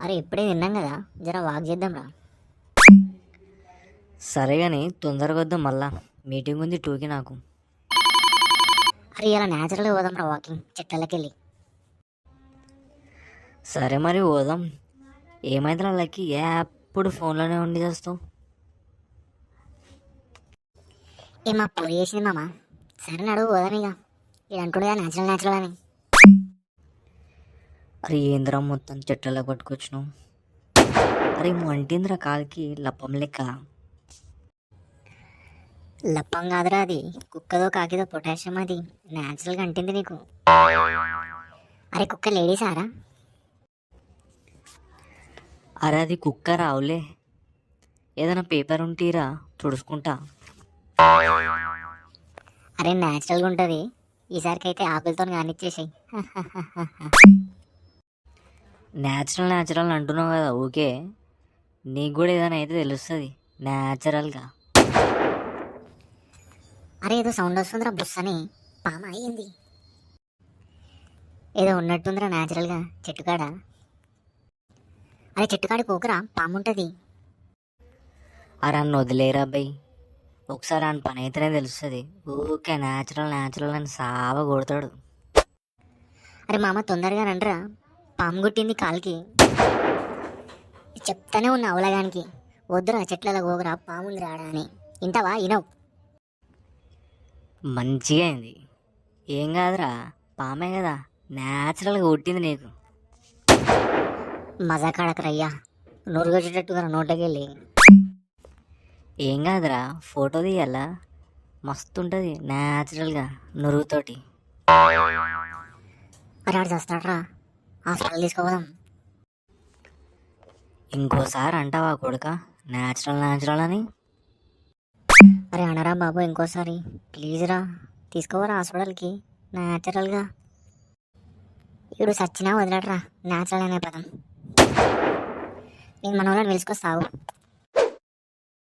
అరే ఇప్పుడే తిన్నాం కదా, జర వాక్ చేద్దాం రా. సరే కానీ తొందరగా వద్దాం, మళ్ళా మీటింగ్ ఉంది 2కి నాకు. అరే ఇలా న్యాచురల్గా పోదాం రా వాకింగ్ చెట్లకి వెళ్ళి. సరే మరి పోదాం. ఏమైతే వాళ్ళకి ఎప్పుడు ఫోన్లోనే ఉండి చేస్తావు? మా పొడి చేసింది మామ. సరే నడువు పోదాం ఇక. ఇది అంటుండగా న్యాచురల్ న్యాచురల్ అని. అరే ఏంద్రా మొత్తం చెట్లలో పట్టుకొచ్చినావు? అరే మంటింద్రా కాలికి లప్పం లెక్క. లప్పం కాదురా, అది కుక్కదో కాకిదో పొటాషియం, అది న్యాచురల్గా అంటింది నీకు. అరే కుక్క లేడీసారా? అరే అది కుక్క రావులే, ఏదైనా పేపర్ ఉంటీరా తుడుచుకుంటా. అరే న్యాచురల్గా ఉంటుంది. ఈసారికైతే ఆకులతో కానిచ్చేసాయి. న్యాచురల్ న్యాచురల్ అంటున్నావు కదా, ఓకే. నీకు కూడా ఏదైనా అయితే తెలుస్తుంది న్యాచురల్గా. అరే ఏదో సౌండ్ వస్తుందిరా, బుస్ అని. పామ అయ్యింది ఏదో ఉన్నట్టుందిరా న్యాచురల్గా చెట్టుకాడ. అరే చెట్టుకాడి పోకురా, పాము ఉంటుంది. అరే అన్న వదిలేరా అబ్బాయి, ఒకసారి ఆయన పని అయితేనే తెలుస్తుంది. ఊరికే న్యాచురల్ న్యాచురల్ అని సావ కొడతాడు. అరే మామ తొందరగా రండిరా, పాము గుట్టింది కాలికి. చెప్తానే ఉన్నా అవలగానికి, వద్దురా చెట్లలో పోకురా పాముంది రాడా అని. ఇంటవా ఇనవు. మంచిగా అయింది. ఏం కాదురా, పామే కదా, న్యాచురల్గా కొట్టింది నీకు. మజా కాడకరయ్యా, నోరుగొచ్చేటట్టుగా నోట్లోకి వెళ్ళి. ఏం కాదురా, ఫోటో తీయాలా, మస్తు ఉంటుంది న్యాచురల్గా నురుగుతోటి. అరే ఆడు చేస్తాడరా, హాస్పిటల్ తీసుకోపోదాం. ఇంకోసారి అంటావా కొడుక న్యాచురల్ న్యాచురల్ అని? అరే అనరా బాబు ఇంకోసారి ప్లీజ్ రా, తీసుకోవరా హాస్పిటల్కి న్యాచురల్గా. ఇప్పుడు సచ్చినా వదిలేడరా న్యాచురల్ అనే పదం. నేను మన వాళ్ళని పిలుచుకొస్తావు.